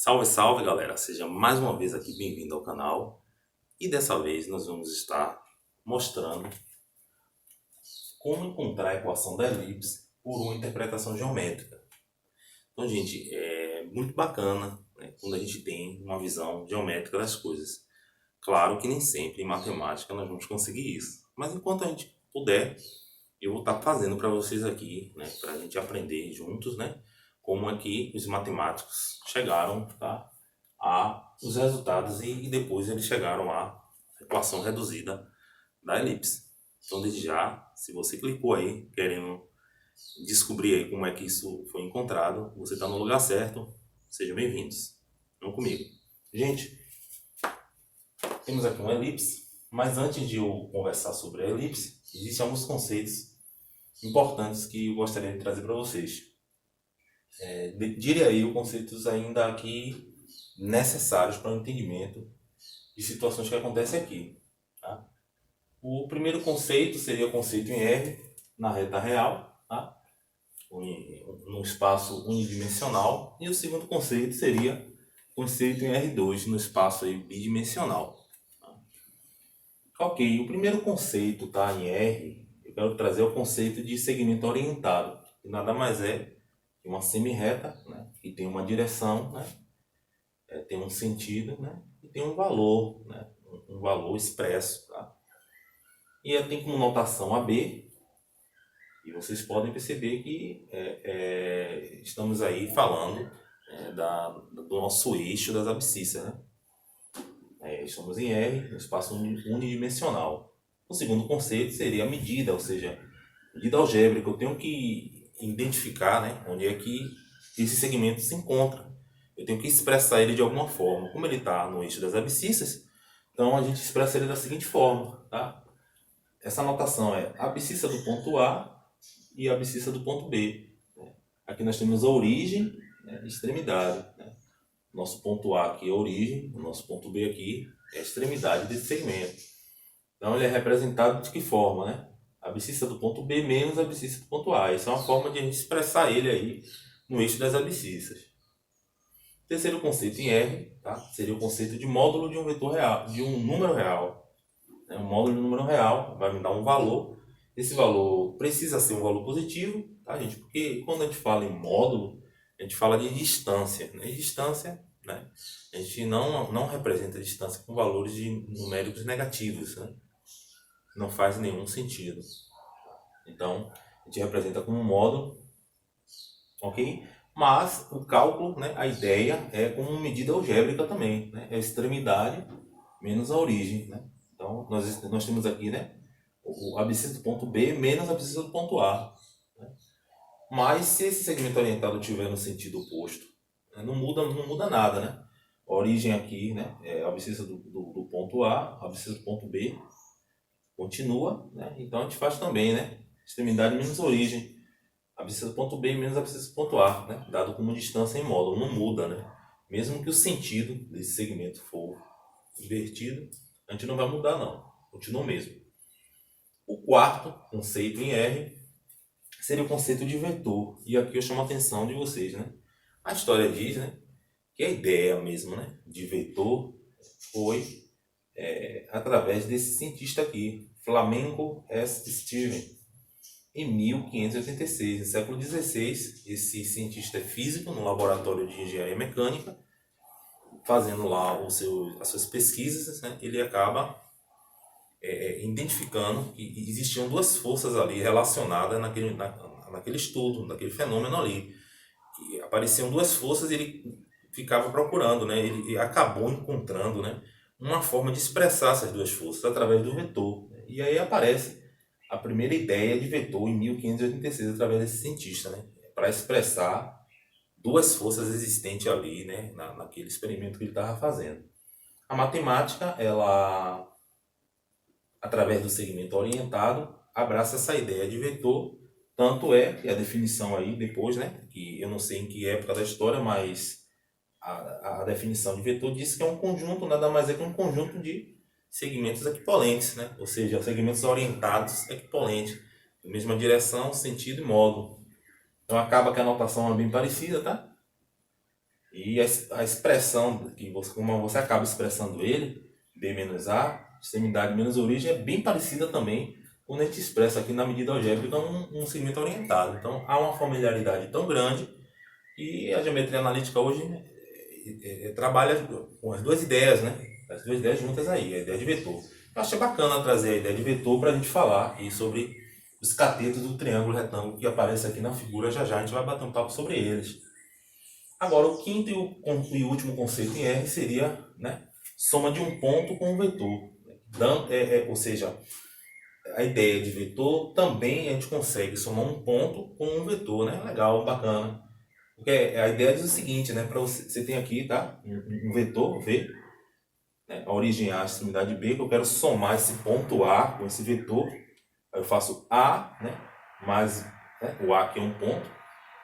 Salve, salve galera! Seja mais uma vez aqui bem-vindo ao canal e dessa vez nós vamos estar mostrando como encontrar a equação da elipse por uma interpretação geométrica. Então, gente, é muito bacana, né, quando a gente tem uma visão geométrica das coisas. Claro que nem sempre em matemática nós vamos conseguir isso, mas enquanto a gente puder, eu vou estar fazendo para vocês aqui, né, para a gente aprender juntos, né, como é que os matemáticos chegaram, tá, a os resultados e depois eles chegaram à equação reduzida da elipse. Então, desde já, se você clicou aí querendo descobrir aí como é que isso foi encontrado, você está no lugar certo. Sejam bem-vindos. Vamos comigo. Gente, temos aqui uma elipse, mas antes de eu conversar sobre a elipse, existem alguns conceitos importantes que eu gostaria de trazer para vocês. Diria aí os conceitos ainda aqui necessários para o entendimento de situações que acontecem aqui. Tá? O primeiro conceito seria o conceito em R na reta real, tá? No espaço unidimensional, e o segundo conceito seria o conceito em R2 no espaço aí bidimensional. Tá? Ok, o primeiro conceito, tá, em R, eu quero trazer o conceito de segmento orientado, que nada mais é que uma semi-reta, né, que tem uma direção, né, tem um sentido, né, e tem um valor, né, um valor expresso. Tá? E tem como notação AB, e vocês podem perceber que estamos aí falando do nosso eixo das abscissas. Né? Estamos em R, no espaço unidimensional. O segundo conceito seria a medida, ou seja, medida algébrica. Eu tenho que identificar, né, onde é que esse segmento se encontra. Eu tenho que expressar ele de alguma forma. Como ele está no eixo das abscissas, então a gente expressa ele da seguinte forma. Tá? Essa notação é a abscissa do ponto A e a abscissa do ponto B. Aqui nós temos a origem, né, e extremidade. Né? Nosso ponto A aqui é a origem, o nosso ponto B aqui é a extremidade desse segmento. Então ele é representado de que forma? Né? A abscissa do ponto B menos a abscissa do ponto A. Essa é uma forma de a gente expressar ele aí no eixo das abscissas. O terceiro conceito em R, tá? Seria o conceito de módulo de um vetor real, de um número real. O módulo de um número real vai me dar um valor. Esse valor precisa ser um valor positivo, tá, gente? Porque quando a gente fala em módulo, a gente fala de distância. Né? E distância, né? A gente não representa a distância com valores numéricos negativos. Né? Não faz nenhum sentido. Então, a gente representa como um módulo, ok? Mas o cálculo, né, a ideia é como medida algébrica também. Né? É a extremidade menos a origem. Né? Então, nós temos aqui, né, a abscissa do ponto B menos a abscissa do ponto A. Né? Mas se esse segmento orientado estiver no sentido oposto, né, não muda nada. Né? A origem aqui, né, é a abscissa do ponto A, a abscissa do ponto B continua. Né? Então a gente faz também, né, extremidade menos origem. A abscissa do ponto B menos a abscissa do ponto A, né, dado como distância em módulo. Não muda. Né? Mesmo que o sentido desse segmento for invertido, a gente não vai mudar não. Continua o mesmo. O quarto conceito em R seria o conceito de vetor. E aqui eu chamo a atenção de vocês. Né? A história diz, né, que a ideia mesmo, né, de vetor foi através desse cientista aqui, Flamengo S. Steven, em 1586, no século XVI. Esse cientista é físico no laboratório de engenharia mecânica, fazendo lá as suas pesquisas. Né? Ele acaba identificando que existiam duas forças ali relacionadas naquele estudo, naquele fenômeno ali. E apareciam duas forças e ele ficava procurando, né? Ele acabou encontrando, né, uma forma de expressar essas duas forças através do vetor. E aí aparece a primeira ideia de vetor em 1586 através desse cientista, né? Para expressar duas forças existentes ali, né, naquele experimento que ele estava fazendo. A matemática, ela, através do segmento orientado, abraça essa ideia de vetor. Tanto é que a definição aí depois, né, que eu não sei em que época da história, mas a definição de vetor diz que é um conjunto, nada mais é que um conjunto de segmentos equipolentes, né? Ou seja, segmentos orientados equipolentes, mesma direção, sentido e modo. Então acaba que a notação é bem parecida, tá? E a expressão, como você acaba expressando ele, B menos A, extremidade menos origem, é bem parecida também quando a gente expressa aqui na medida algébrica um segmento orientado. Então há uma familiaridade tão grande e a geometria analítica hoje trabalha com as duas ideias, né? As duas ideias juntas aí, a ideia de vetor. Eu achei bacana trazer a ideia de vetor para a gente falar aqui sobre os catetos do triângulo retângulo que aparece aqui na figura. Já já a gente vai bater um papo sobre eles. Agora, o quinto e o último conceito em R seria, né, soma de um ponto com um vetor. Ou seja, a ideia de vetor também a gente consegue somar um ponto com um vetor, né? Legal, bacana. Porque a ideia diz o seguinte, né? Para você tem aqui, tá? Um vetor V, né? A origem A, a extremidade B, que eu quero somar esse ponto A com esse vetor. Aí eu faço A, né? Mais, né? O A aqui é um ponto.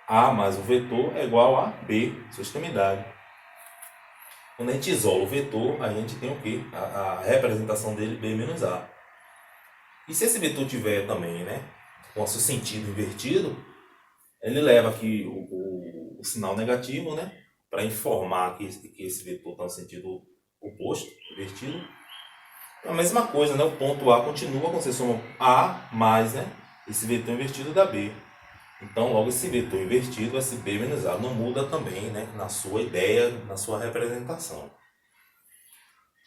A mais o vetor é igual a B, sua extremidade. Quando a gente isola o vetor, a gente tem o quê? A representação dele, B menos A. E se esse vetor tiver também, né, com o seu sentido invertido, ele leva aqui o sinal negativo, né, para informar que esse vetor está no sentido oposto, invertido. É a mesma coisa, né, o ponto A continua quando você soma A mais, né, esse vetor invertido da B. Então, logo esse vetor invertido, esse B menos A, não muda também, né, na sua ideia, na sua representação.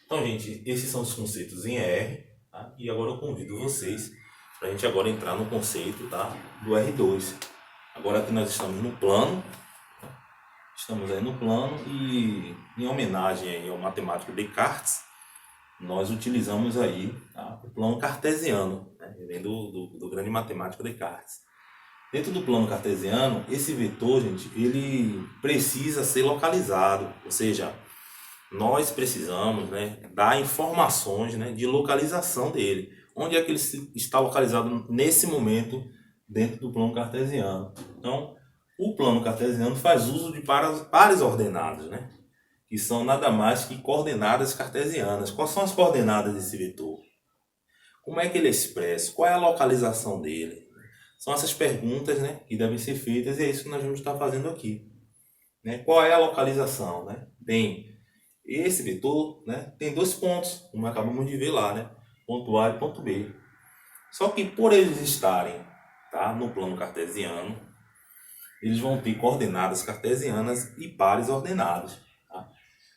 Então, gente, esses são os conceitos em R, tá? E agora eu convido vocês para a gente agora entrar no conceito, tá, do R2. Agora que nós estamos no plano, estamos aí no plano e em homenagem aí ao matemático Descartes, nós utilizamos aí, tá, o plano cartesiano, né, vem do grande matemático Descartes. Dentro do plano cartesiano, esse vetor, gente, ele precisa ser localizado, ou seja, nós precisamos, né, dar informações, né, de localização dele. Onde é que ele está localizado nesse momento dentro do plano cartesiano? Então, o plano cartesiano faz uso de pares ordenados, né, que são nada mais que coordenadas cartesianas. Quais são as coordenadas desse vetor? Como é que ele é expresso? Qual é a localização dele? São essas perguntas, né, que devem ser feitas e é isso que nós vamos estar fazendo aqui. Né? Qual é a localização? Né? Esse vetor, né, tem dois pontos, como acabamos de ver lá, né? Ponto A e ponto B. Só que por eles estarem, tá, no plano cartesiano, eles vão ter coordenadas cartesianas e pares ordenados. Tá?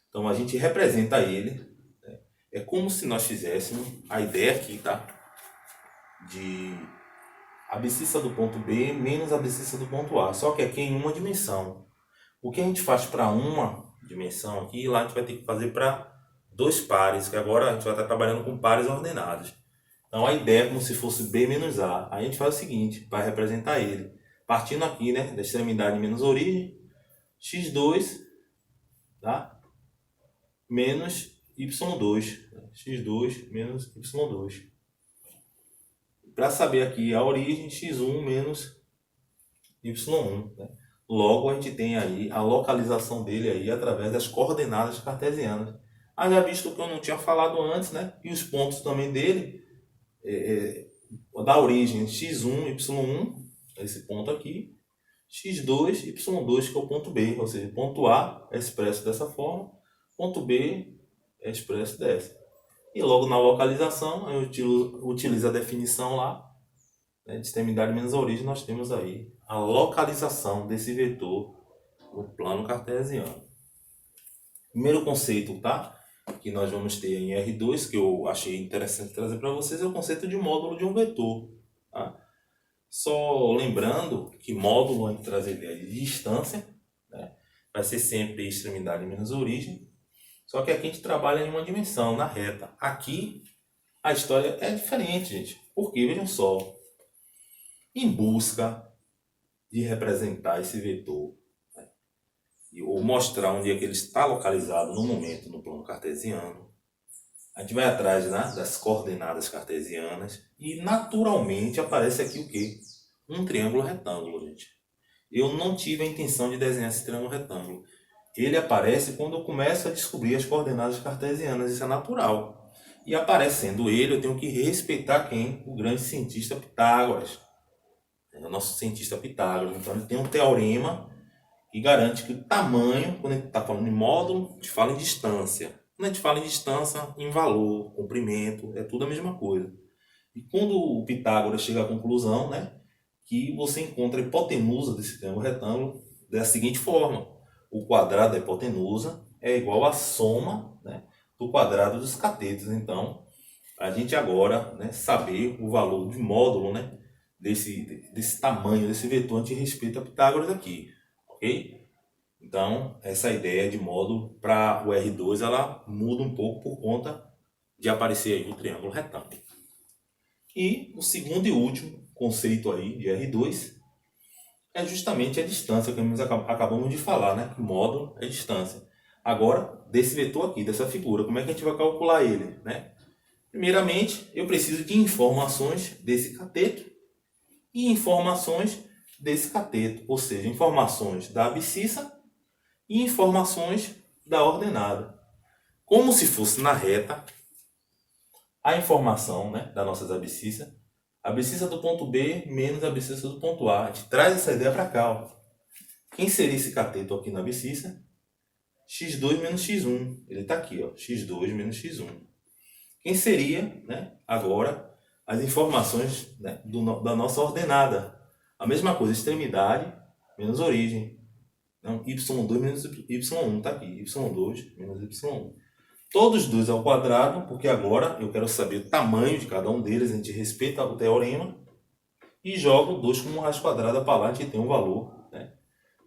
Então a gente representa ele, né? É como se nós fizéssemos a ideia aqui, tá? De abscissa do ponto B menos a abscissa do ponto A, só que aqui em uma dimensão. O que a gente faz para uma dimensão aqui, lá a gente vai ter que fazer para dois pares, que agora a gente vai estar trabalhando com pares ordenados. Então a ideia é como se fosse B menos A. Aí a gente faz o seguinte, vai representar ele. Partindo aqui, né, da extremidade menos origem, x2, tá? Menos y2. x2 menos y2. Para saber aqui a origem, x1 menos y1. Né? Logo, a gente tem aí a localização dele aí através das coordenadas cartesianas. Já visto que eu não tinha falado antes, né? E os pontos também dele, da origem x1, y1, esse ponto aqui, x2, y2, que é o ponto B, ou seja, ponto A é expresso dessa forma, ponto B é expresso dessa. E logo na localização, eu utilizo a definição lá, né, de extremidade menos a origem, nós temos aí a localização desse vetor no plano cartesiano. Primeiro conceito, tá? Que nós vamos ter em R2, que eu achei interessante trazer para vocês, é o conceito de módulo de um vetor. Tá? Só lembrando que módulo, a gente traz a ideia de distância, né? Vai ser sempre extremidade menos origem, só que aqui a gente trabalha em uma dimensão, na reta. Aqui a história é diferente, gente. Porque, vejam só, em busca de representar esse vetor, né, ou mostrar onde é que ele está localizado no momento no plano cartesiano, a gente vai atrás, né, das coordenadas cartesianas e naturalmente aparece aqui o quê? Um triângulo retângulo, gente. Eu não tive a intenção de desenhar esse triângulo retângulo. Ele aparece quando eu começo a descobrir as coordenadas cartesianas, isso é natural. E aparecendo ele, eu tenho que respeitar quem? O grande cientista Pitágoras. É o nosso cientista Pitágoras. Então ele tem um teorema que garante que o tamanho, quando a gente está falando em módulo, a gente fala em distância. Quando a gente fala em distância, em valor, comprimento, é tudo a mesma coisa. E quando o Pitágoras chega à conclusão, né, que você encontra a hipotenusa desse triângulo retângulo da seguinte forma: o quadrado da hipotenusa é igual à soma, né, do quadrado dos catetos. Então, a gente agora, né, saber o valor de módulo, né, desse tamanho, desse vetor, a gente respeita Pitágoras aqui, ok? Então, essa ideia de módulo para o R2, ela muda um pouco por conta de aparecer aí o triângulo retângulo. E o segundo e último conceito aí de R2 é justamente a distância que nós acabamos de falar, né? Que módulo é distância. Agora, desse vetor aqui, dessa figura, como é que a gente vai calcular ele, né? Primeiramente, eu preciso de informações desse cateto e informações desse cateto, ou seja, informações da abscissa e informações da ordenada. Como se fosse na reta, a informação, né, das nossas abscissas, a abscissa do ponto B menos a abscissa do ponto A. A gente traz essa ideia para cá. Ó. Quem seria esse cateto aqui na abscissa? x2 menos x1. Ele está aqui, ó, x2 menos x1. Quem seria, né, agora, as informações, né, da nossa ordenada? A mesma coisa, extremidade menos origem. Então, y2 menos y1, está aqui. y2 menos y1. Todos dois ao quadrado, porque agora eu quero saber o tamanho de cada um deles, a gente respeita o teorema, e jogo 2 como raiz quadrada para lá, a gente tem um valor, né,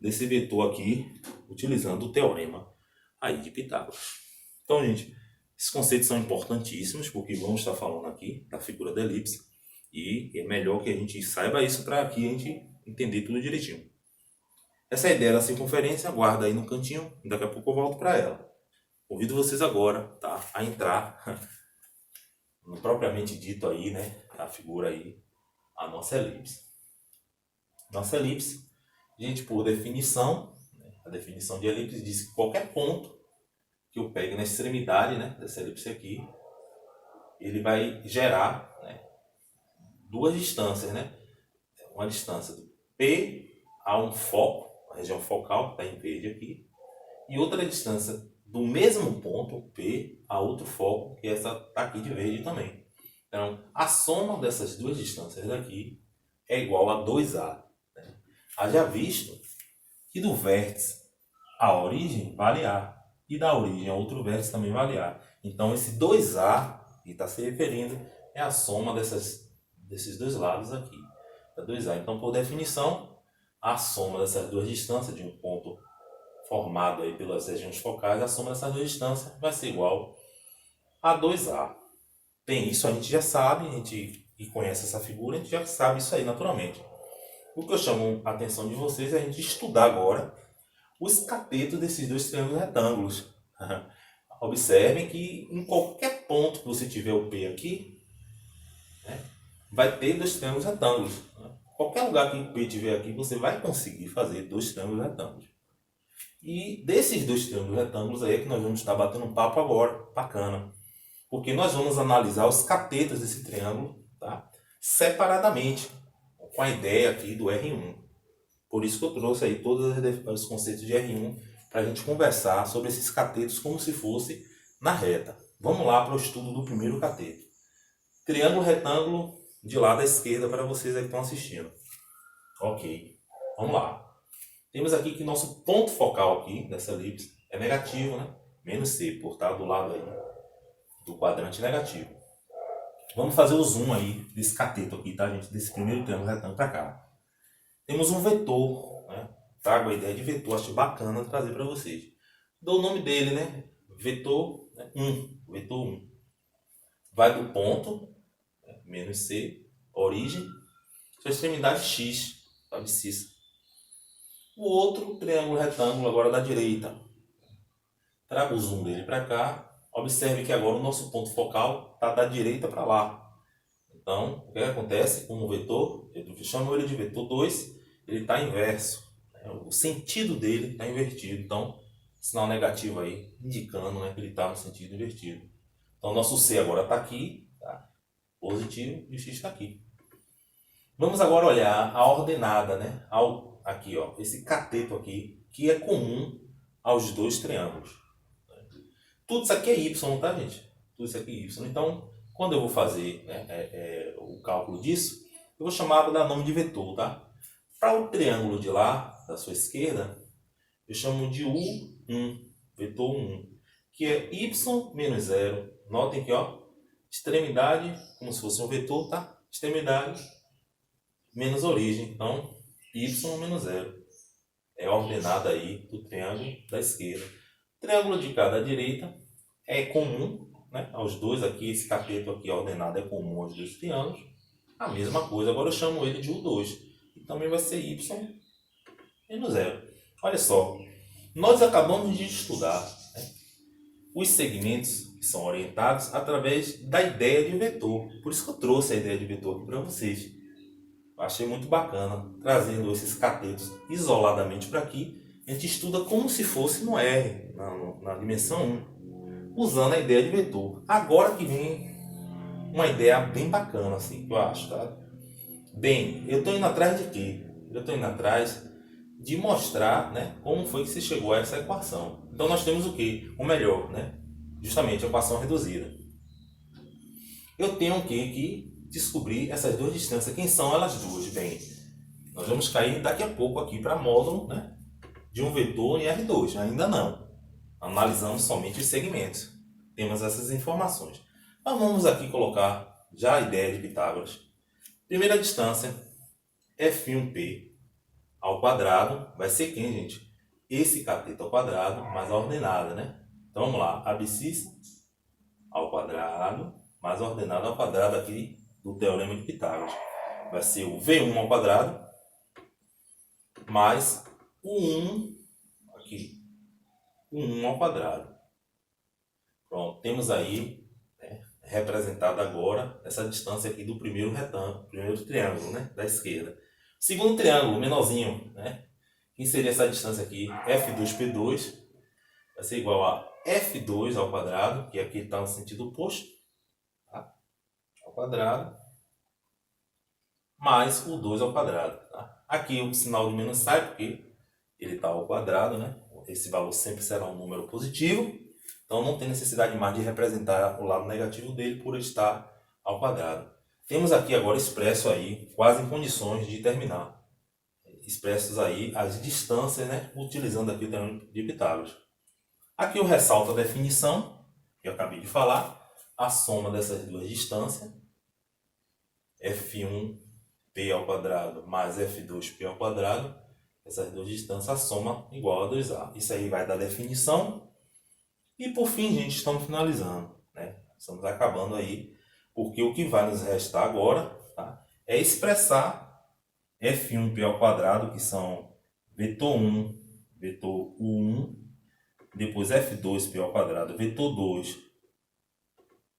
desse vetor aqui, utilizando o teorema aí de Pitágoras. Então, gente, esses conceitos são importantíssimos, porque vamos estar falando aqui da figura da elipse, e é melhor que a gente saiba isso para aqui a gente entender tudo direitinho. Essa ideia da circunferência, guarda aí no cantinho, daqui a pouco eu volto para ela. Convido vocês agora, tá, a entrar no propriamente dito aí, né, a figura aí, a nossa elipse. Nossa elipse, gente, por definição, né, a definição de elipse diz que qualquer ponto que eu pegue na extremidade, né, dessa elipse aqui, ele vai gerar, né, duas distâncias, né, uma distância do P a um foco, a região focal que está em verde aqui, e outra distância do mesmo ponto, P, a outro foco, que essa está aqui de verde também. Então, a soma dessas duas distâncias daqui é igual a 2A. Né? Haja visto que do vértice à origem vale A, e da origem a outro vértice também vale A. Então, esse 2A, que está se referindo, é a soma desses dois lados aqui. É 2A. Então, por definição, a soma dessas duas distâncias de um ponto formado aí pelas regiões focais, a soma dessas duas distâncias vai ser igual a 2A. Bem, isso a gente já sabe, a gente que conhece essa figura, a gente já sabe isso aí naturalmente. O que eu chamo a atenção de vocês é a gente estudar agora os catetos desses dois triângulos retângulos. Observem que em qualquer ponto que você tiver o P aqui, né, vai ter dois triângulos retângulos. Qualquer lugar que o P tiver aqui, você vai conseguir fazer dois triângulos retângulos. E desses dois triângulos retângulos aí é que nós vamos estar batendo um papo agora, bacana. Porque nós vamos analisar os catetos desse triângulo, tá, separadamente, com a ideia aqui do R1. Por isso que eu trouxe aí todos os conceitos de R1 para a gente conversar sobre esses catetos como se fosse na reta. Vamos lá para o estudo do primeiro cateto. Triângulo retângulo de lado à esquerda para vocês aí que estão assistindo. Ok, vamos lá. Temos aqui que nosso ponto focal aqui dessa elipse é negativo, né? Menos C, por estar do lado aí do quadrante negativo. Vamos fazer o zoom aí desse cateto aqui, tá, gente? Desse primeiro triângulo retângulo para cá. Temos um vetor, né? Trago a ideia de vetor, acho bacana trazer para vocês. Dou o nome dele, né? Vetor 1. Vetor 1. Vai do ponto, né, menos C, origem, sua extremidade X, abscissa. O outro triângulo retângulo agora da direita. Trago o zoom dele para cá. Observe que agora o nosso ponto focal está da direita para lá. Então, o que acontece com o vetor? Eu chamo ele de vetor 2, ele está inverso. O sentido dele está invertido. Então, sinal negativo aí, indicando, né, que ele está no sentido invertido. Então, nosso C agora está aqui, tá? Positivo, e o X está aqui. Vamos agora olhar a ordenada, né? Aqui, ó, esse cateto aqui, que é comum aos dois triângulos. Tudo isso aqui é y, tá, gente? Tudo isso aqui é y. Então, quando eu vou fazer, né, o cálculo disso, eu vou chamar da nome de vetor, tá? Para o triângulo de lá, da sua esquerda, eu chamo de U1, vetor 1, que é y menos 0. Notem que, ó, extremidade, como se fosse um vetor, tá? Extremidade menos origem. Então, y menos 0. É a ordenada aí do triângulo da esquerda. O triângulo de cá da direita é comum, né, aos dois aqui. Esse cateto aqui ordenado é comum aos dois triângulos. A mesma coisa, agora eu chamo ele de U2. E também vai ser y menos 0. Olha só, nós acabamos de estudar, né, os segmentos que são orientados através da ideia de vetor. Por isso que eu trouxe a ideia de vetor aqui para vocês. Achei muito bacana, trazendo esses catetos isoladamente para aqui. A gente estuda como se fosse no R, na dimensão 1, usando a ideia de vetor. Agora que vem uma ideia bem bacana, assim, que eu acho, tá? Bem, eu estou indo atrás de quê? Eu estou indo atrás de mostrar, né, como foi que se chegou a essa equação. Então nós temos o quê? O melhor, né? Justamente a equação reduzida. Eu tenho o quê? Que descobrir essas duas distâncias. Quem são elas duas? Bem, nós vamos cair daqui a pouco aqui para módulo, né, de um vetor em R2. Ainda não. Analisamos somente os segmentos. Temos essas informações. Mas vamos aqui colocar já a ideia de Pitágoras. Primeira distância, F1P ao quadrado, vai ser quem, gente? Esse cateto ao quadrado, mais a ordenada, né? Então vamos lá, abscissa ao quadrado, mais a ordenada ao quadrado aqui do teorema de Pitágoras. Vai ser o V1 ao quadrado, mais o 1, aqui, o 1 ao quadrado. Pronto, temos aí, né, representada agora essa distância aqui do primeiro retângulo, primeiro triângulo, né, da esquerda. Segundo triângulo, menorzinho, né, que seria essa distância aqui, F2P2, vai ser igual a F2 ao quadrado, que aqui está no sentido oposto, tá, ao quadrado, mais o 2 ao quadrado. Tá? Aqui o sinal de menos sai, porque ele está ao quadrado, né? Esse valor sempre será um número positivo, então não tem necessidade mais de representar o lado negativo dele por estar ao quadrado. Temos aqui agora expresso aí, quase em condições de terminar. Expressos aí as distâncias, né? Utilizando aqui o teorema de Pitágoras. Aqui eu ressalto a definição, que eu acabei de falar, a soma dessas duas distâncias, F1P ao quadrado mais F2P ao quadrado, essas duas distâncias, a soma igual a 2A. Isso aí vai dar definição. E por fim, gente, estamos finalizando, né? Estamos acabando aí, porque o que vai nos restar agora, tá, é expressar F1P ao quadrado, que são vetor 1, vetor U1, depois F2P ao quadrado, vetor 2,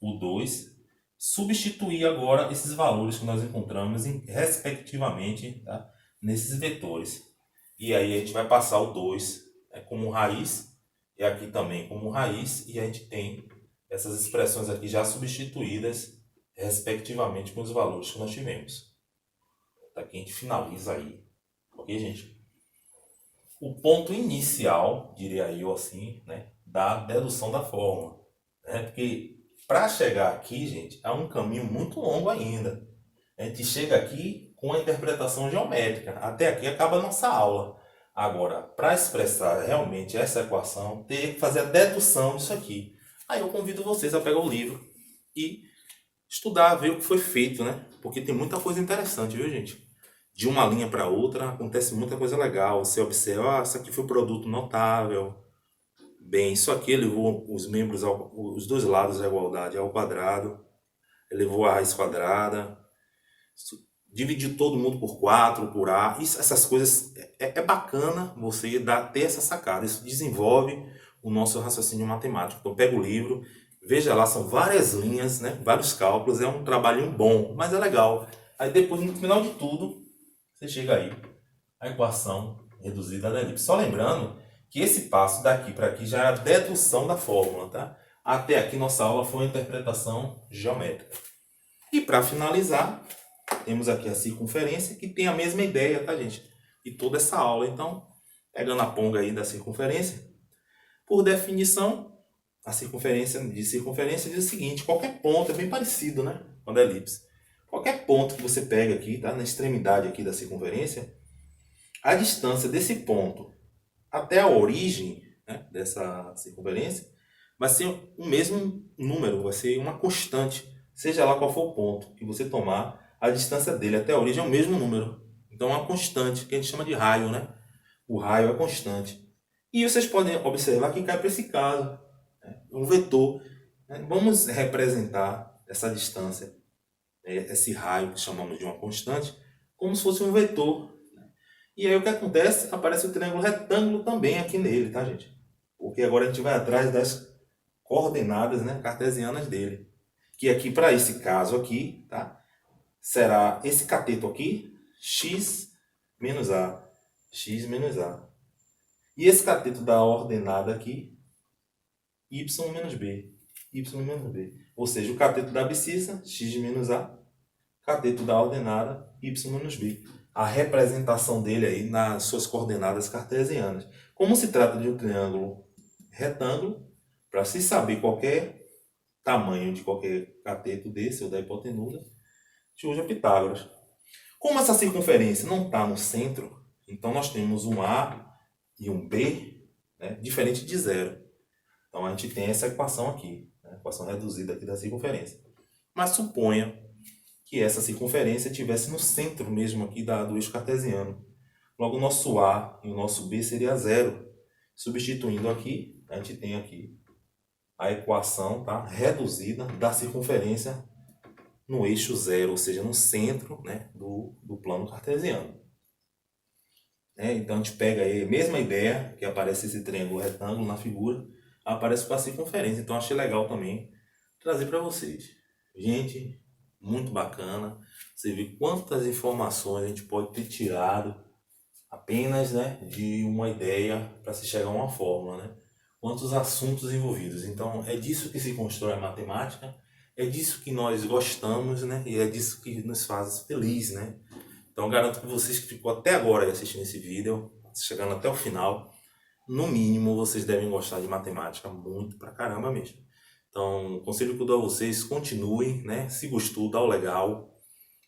U2, substituir agora esses valores que nós encontramos respectivamente, tá, nesses vetores. E aí a gente vai passar o 2, né, como raiz, e aqui também como raiz, e a gente tem essas expressões aqui já substituídas respectivamente com os valores que nós tivemos. Aqui a gente finaliza aí, ok, gente? O ponto inicial, diria eu assim, né, da dedução da fórmula, né? Porque para chegar aqui, gente, é um caminho muito longo ainda. A gente chega aqui com a interpretação geométrica. Até aqui acaba a nossa aula. Agora, para expressar realmente essa equação, teria que fazer a dedução disso aqui. Aí eu convido vocês a pegar o livro e estudar, ver o que foi feito, né? Porque tem muita coisa interessante, viu, gente? De uma linha para outra acontece muita coisa legal. Você observa, isso aqui foi um produto notável. Bem, isso aqui levou os membros, os dois lados da igualdade ao quadrado. Elevou a raiz quadrada. Dividiu todo mundo por 4, por A. Essas coisas é bacana você ter essa sacada. Isso desenvolve o nosso raciocínio matemático. Então pega o livro, veja lá, são várias linhas, né? Vários cálculos. É um trabalhinho bom, mas é legal. Aí depois, no final de tudo, você chega aí, a equação reduzida da elipse. Só lembrando que esse passo daqui para aqui já é a dedução da fórmula, tá? Até aqui nossa aula foi uma interpretação geométrica. E para finalizar, temos aqui a circunferência, que tem a mesma ideia, tá, gente? E toda essa aula. Então, Pegando a ponga aí da circunferência, por definição, a circunferência diz o seguinte: qualquer ponto, é bem parecido, né, com a da elipse. Qualquer ponto que você pega aqui, tá, na extremidade aqui da circunferência, a distância desse ponto até a origem, né, dessa circunferência vai ser o mesmo número, vai ser uma constante, seja lá qual for o ponto que você tomar, a distância dele até a origem é o mesmo número. Então é uma constante, que a gente chama de raio, né? O raio é constante. E vocês podem observar que cai para esse caso, né? Um vetor. Né? Vamos representar essa distância, esse raio que chamamos de uma constante, como se fosse um vetor. E aí o que acontece? Aparece o triângulo retângulo também aqui nele, tá, gente? Porque agora a gente vai atrás das coordenadas, né, cartesianas dele. Que aqui, para esse caso aqui, tá, será esse cateto aqui, x menos a. X menos a. E esse cateto da ordenada aqui, y menos b. Y menos b. Ou seja, o cateto da abscissa, x menos a. Cateto da ordenada, y menos b. A representação dele aí nas suas coordenadas cartesianas. Como se trata de um triângulo retângulo, para se saber qualquer tamanho de qualquer cateto desse ou da hipotenusa, a gente usa Pitágoras. Como essa circunferência não está no centro, então nós temos um A e um B, né, diferente de zero. Então a gente tem essa equação aqui, né, equação reduzida aqui da circunferência. Mas suponha que essa circunferência estivesse no centro mesmo aqui do eixo cartesiano. Logo o nosso A e o nosso B seria zero. Substituindo aqui, a gente tem aqui a equação, tá, reduzida da circunferência no eixo zero, ou seja, no centro, né, do plano cartesiano. Então a gente pega aí a mesma ideia, que aparece esse triângulo retângulo na figura, aparece com a circunferência. Então achei legal também trazer para vocês. Gente, muito bacana. Você vê quantas informações a gente pode ter tirado apenas, né, de uma ideia para se chegar a uma fórmula, né? Quantos assuntos envolvidos. Então é disso que se constrói a matemática, é disso que nós gostamos, né? E é disso que nos faz feliz, né? Então garanto que vocês que ficou até agora assistindo esse vídeo, chegando até o final, no mínimo vocês devem gostar de matemática muito pra caramba mesmo. Então, o conselho que eu dou a vocês, continuem, né? Se gostou, dá o legal,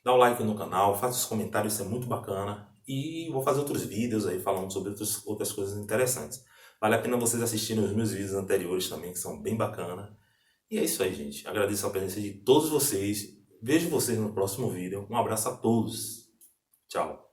dá o like no canal, faça os comentários, isso é muito bacana. E vou fazer outros vídeos aí falando sobre outras coisas interessantes. Vale a pena vocês assistirem os meus vídeos anteriores também, que são bem bacanas. E é isso aí, gente. Agradeço a presença de todos vocês. Vejo vocês no próximo vídeo. Um abraço a todos. Tchau.